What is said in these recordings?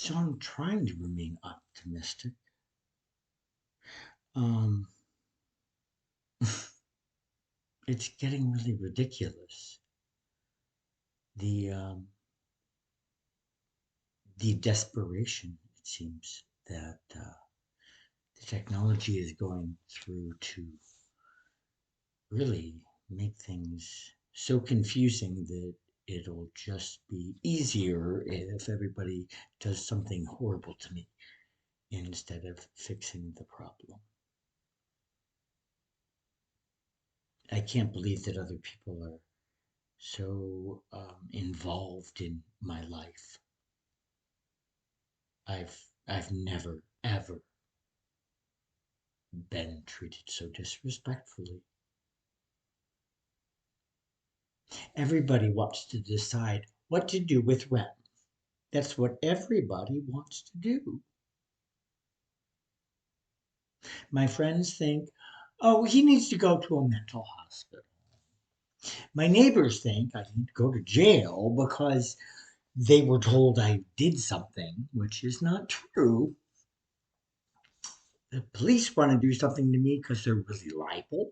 So I'm trying to remain optimistic. Um, it's getting really ridiculous. The um, the desperation, it seems, that the technology is going through to really make things so confusing that it'll just be easier if everybody does something horrible to me instead of fixing the problem. I can't believe that other people are so involved in my life. I've never ever been treated so disrespectfully. Everybody wants to decide what to do with when. That's what everybody wants to do. My friends think, oh, he needs to go to a mental hospital. My neighbors think I need to go to jail because they were told I did something, which is not true. The police want to do something to me because they're really liable.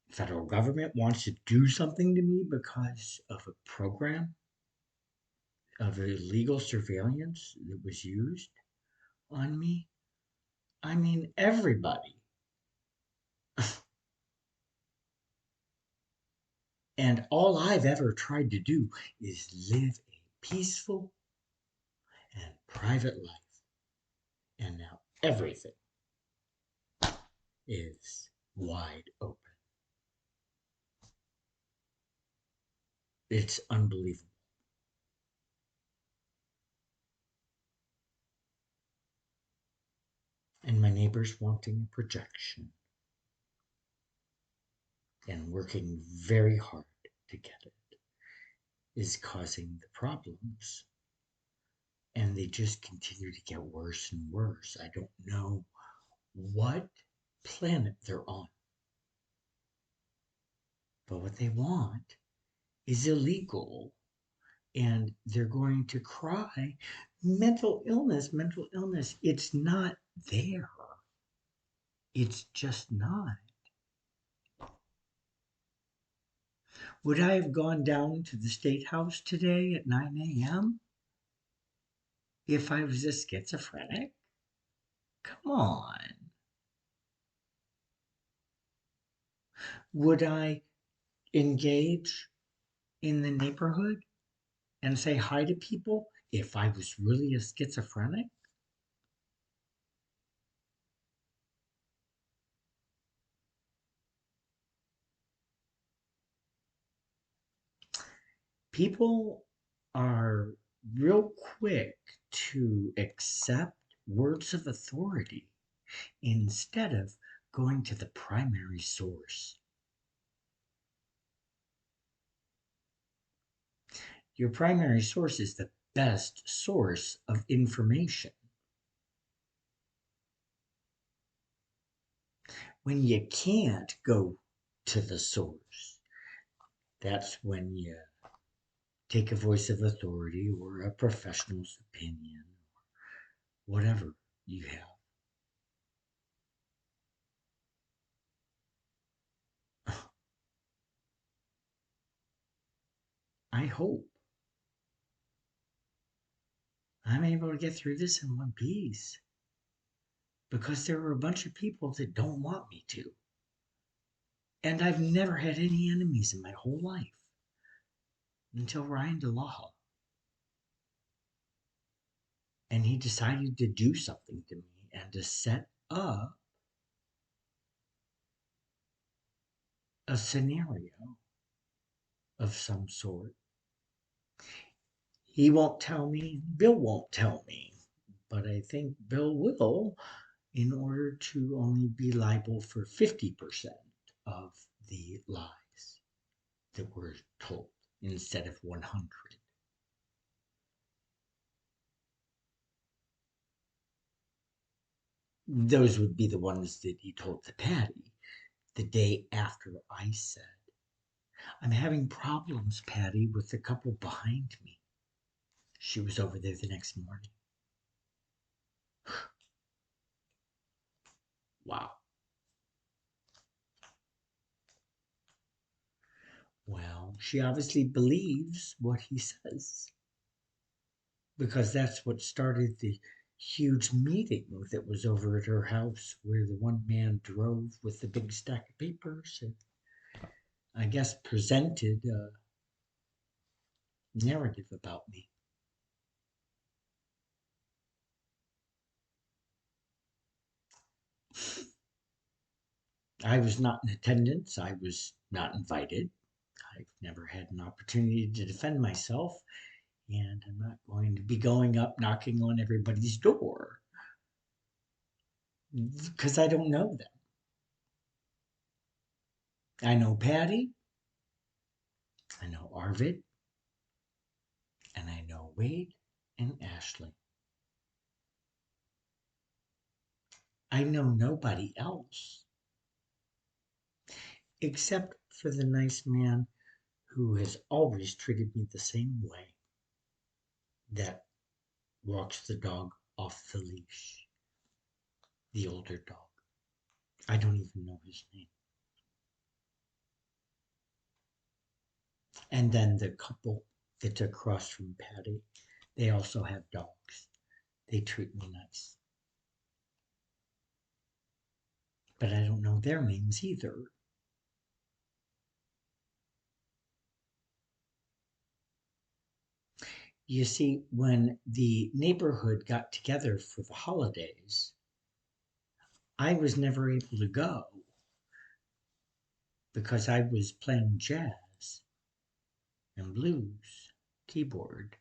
The federal government wants to do something to me because of a program of illegal surveillance that was used on me. I mean, everybody. And all I've ever tried to do is live a peaceful and private life. And now everything is wide open. It's unbelievable. And my neighbor's wanting a projection and working very hard to get it is causing the problems. And they just continue to get worse and worse. I don't know what planet they're on, but what they want is illegal. And they're going to cry, mental illness, mental illness. It's not there. It's just not. Would I have gone down to the State House today at 9 a.m. if I was a schizophrenic? Come on. Would I engage in the neighborhood and say hi to people if I was really a schizophrenic? People are real quick to accept words of authority instead of going to the primary source. Your primary source is the best source of information. When you can't go to the source, that's when you take a voice of authority or a professional's opinion, whatever you have. I hope I'm able to get through this in one piece because there are a bunch of people that don't want me to. And I've never had any enemies in my whole life until Ryan DeLaw. And he decided to do something to me and to set up a scenario of some sort. He won't tell me, Bill won't tell me, but I think Bill will in order to only be liable for 50% of the lies that were told instead of 100. Those would be the ones that he told to Patty the day after I said, I'm having problems, Patty, with the couple behind me. She was over there the next morning. Wow. Well, she obviously believes what he says because that's what started the huge meeting that was over at her house where the one man drove with the big stack of papers and I guess presented a narrative about me. I was not in attendance. I was not invited. I've never had an opportunity to defend myself, and I'm not going to be going up knocking on everybody's door because I don't know them. I know Patty, I know Arvid, and I know Wade and Ashley. I know nobody else except for the nice man who has always treated me the same way that walks the dog off the leash, the older dog. I don't even know his name. And then the couple that's across from Patty, they also have dogs. They treat me nice. But I don't know their names either. You see, when the neighborhood got together for the holidays, I was never able to go because I was playing jazz and blues keyboard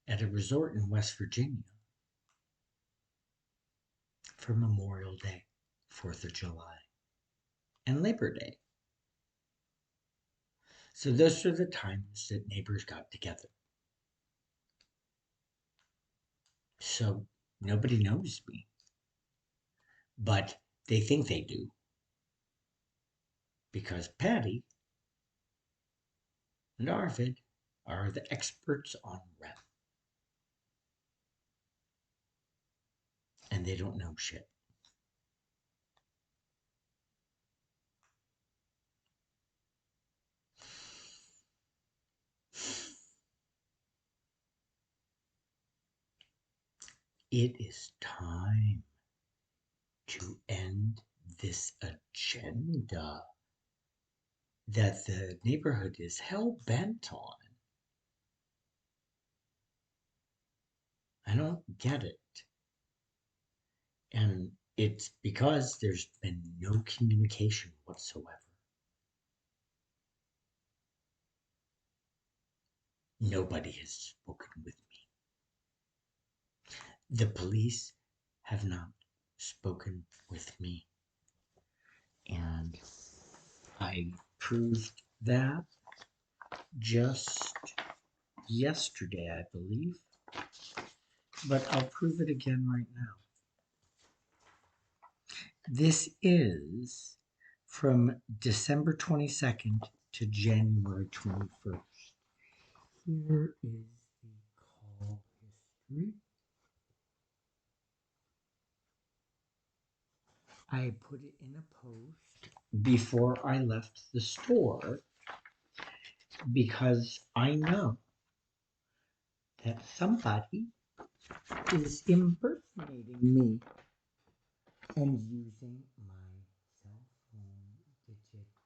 at a resort in West Virginia for Memorial Day, 4th of July, and Labor Day. So those are the times that neighbors got together. So nobody knows me, but they think they do because Patty and Arvid are the experts on rep and they don't know shit. It is time to end this agenda that the neighborhood is hell bent on. I don't get it. And it's because there's been no communication whatsoever. Nobody has spoken with me. The police have not spoken with me. And I proved that just yesterday, I believe. But I'll prove it again right now. This is from December 22nd to January 21st. Here is the call history. I put it in a post before I left the store because I know that somebody is impersonating me and using my cell phone digits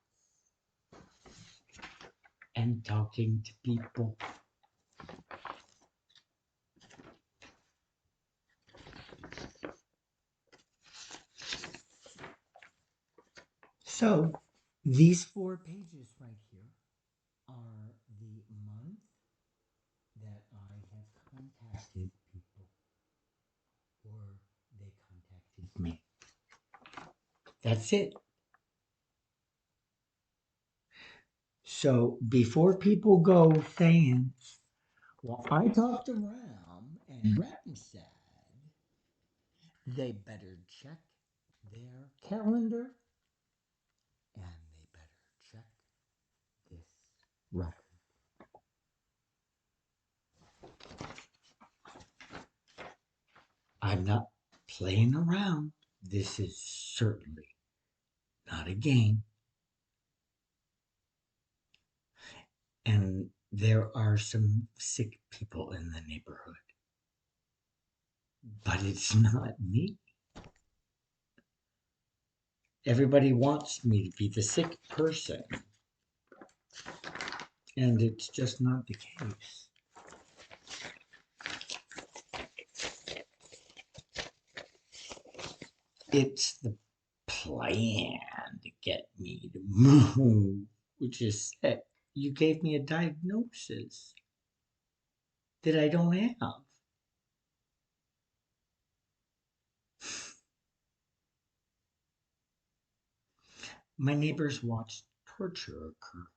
and talking to people. So these 4 pages right here are the month that I have contacted people or they contacted me. That's it. So before people go saying, well, I talked to Ram and Ram said, they better check their calendar and they better check this record. I'm not playing around. This is certainly not a game. And there are some sick people in the neighborhood, but it's not me. Everybody wants me to be the sick person, and it's just not the case. It's the plan to get me to move, which is sick. You gave me a diagnosis that I don't have. My neighbors watched torture occur,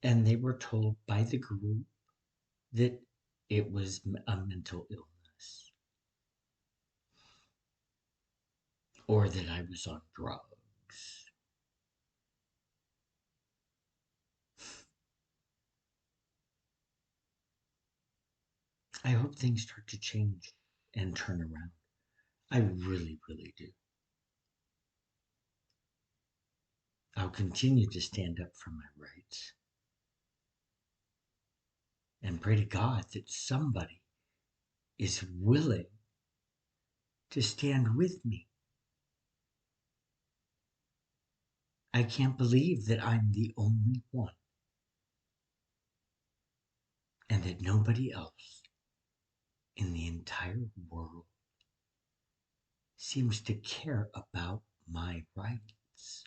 and they were told by the group that it was a mental illness or that I was on drugs. I hope things start to change and turn around. I really, really do. I'll continue to stand up for my rights and pray to God that somebody is willing to stand with me. I can't believe that I'm the only one and that nobody else in the entire world seems to care about my rights.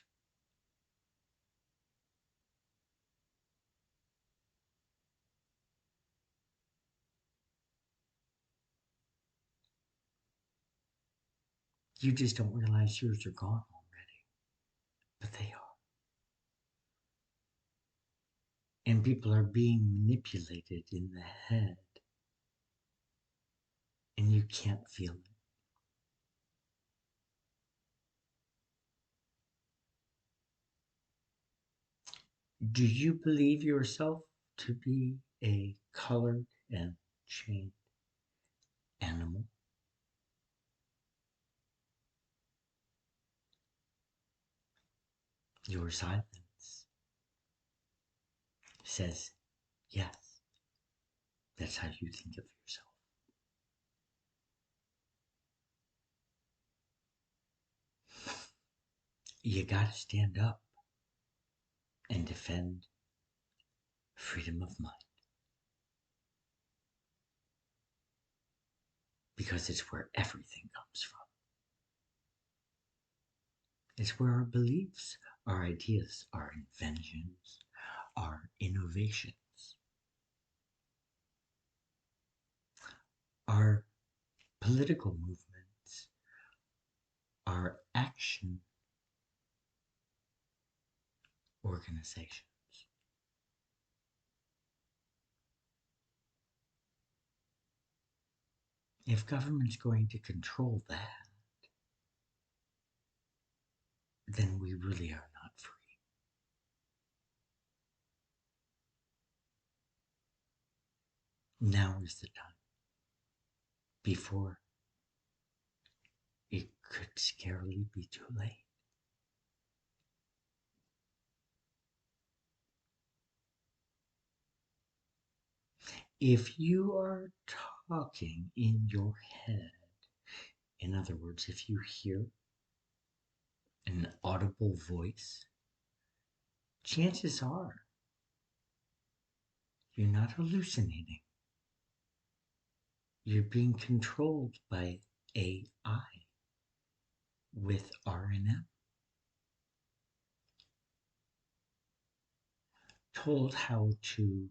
You just don't realize yours are gone already, but they are. And people are being manipulated in the head, and you can't feel it. Do you believe yourself to be a colored and chained animal? Your silence says yes. That's how you think of yourself. You gotta stand up and defend freedom of mind because it's where everything comes from. It's where our beliefs, our ideas, our inventions, our innovations, our political movements, our action organizations. If government's going to control that, then we really are not free. Now is the time before it could scarcely be too late. If you are talking in your head, in other words, if you hear an audible voice, chances are you're not hallucinating. You're being controlled by AI with RNM, told how to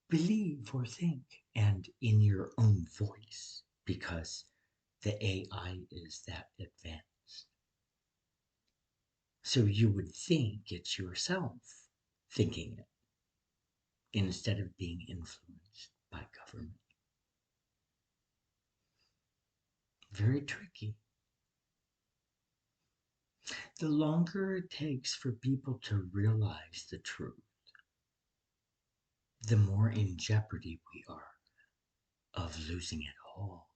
believe or think, and in your own voice, because the AI is that advanced. So you would think it's yourself thinking it instead of being influenced by government. Very tricky. The longer it takes for people to realize the truth, the more in jeopardy we are of losing it all.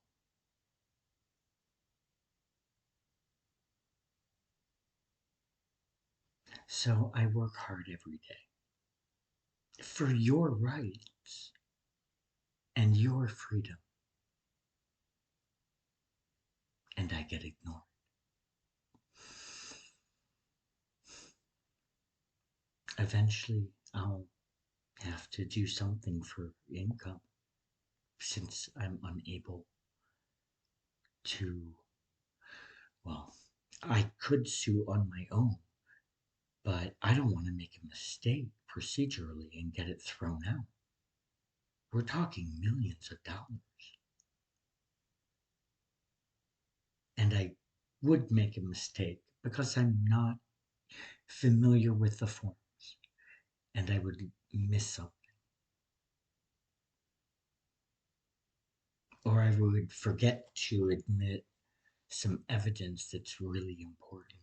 So I work hard every day for your rights and your freedom, and I get ignored. Eventually, I'll have to do something for income since I'm unable to, well, I could sue on my own, but I don't want to make a mistake procedurally and get it thrown out. We're talking millions of dollars. And I would make a mistake because I'm not familiar with the forms and I would miss something. Or I would forget to admit some evidence that's really important.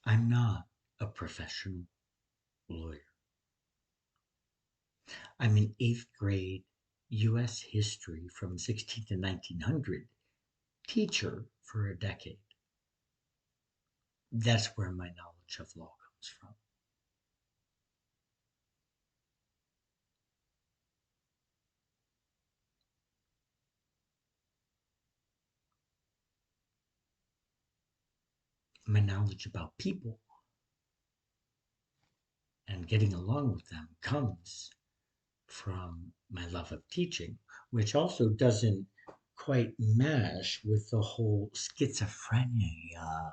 I'm not a professional lawyer. I'm an eighth grade US history from 16 to 1900 teacher for a decade. That's where my knowledge of law comes from. My knowledge about people and getting along with them comes from my love of teaching, which also doesn't quite mesh with the whole schizophrenia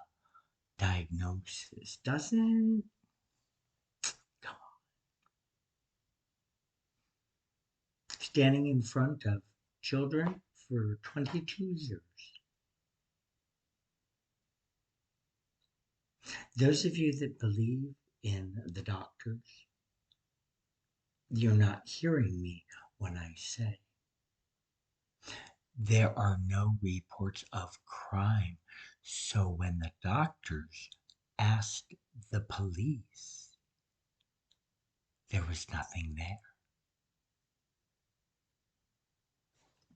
diagnosis, doesn't? Come on. Standing in front of children for 22 years. Those of you that believe in the doctors, you're not hearing me when I say there are no reports of crime. So when the doctors asked the police, there was nothing there.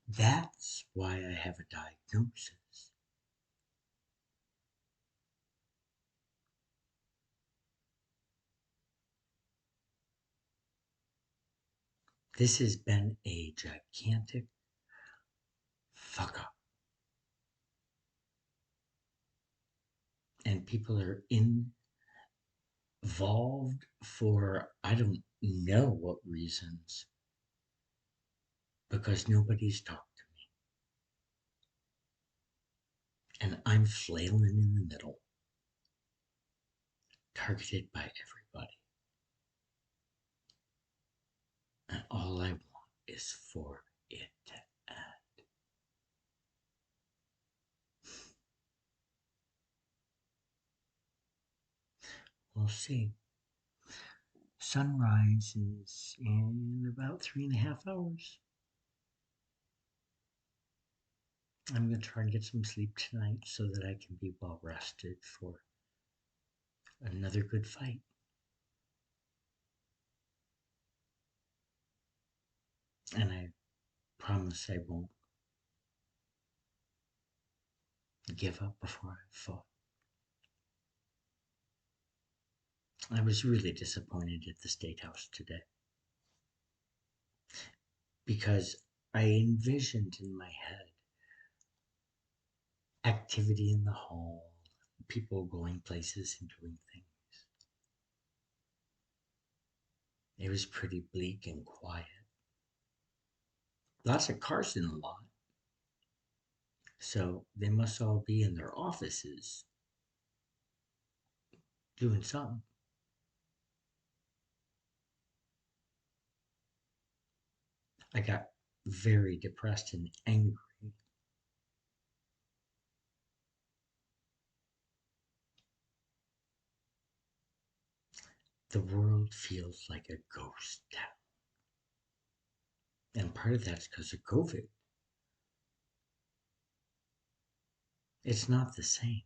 That's why I have a diagnosis. This has been a gigantic fuck up. And people are involved for I don't know what reasons because nobody's talked to me. And I'm flailing in the middle, targeted by everybody. And all I want is for it to end. We'll see. Sunrise is in about 3.5 hours. I'm going to try and get some sleep tonight so that I can be well rested for another good fight. And I promise I won't give up before I've fought. I was really disappointed at the State House today because I envisioned in my head activity in the hall, people going places and doing things. It was pretty bleak and quiet. Lots of cars in the lot. So they must all be in their offices doing something. I got very depressed and angry. The world feels like a ghost town. And part of that's because of COVID. It's not the same.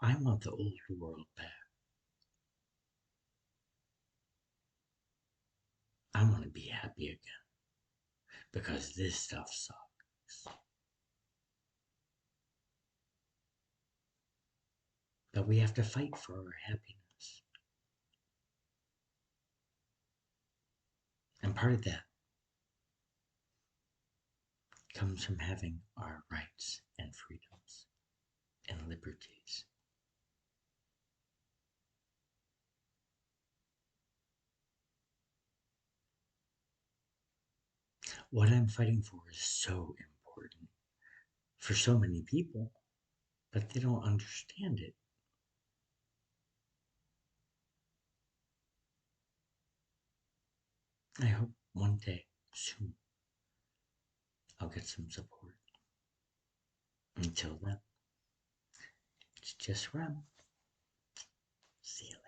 I want the old world back. I want want to be happy again because this stuff sucks. But we have to fight for our happiness. And part of that comes from having our rights and freedoms and liberties. What I'm fighting for is so important for so many people, but they don't understand it. I hope one day, soon, I'll get some support. Until then, it's just Rem. See you.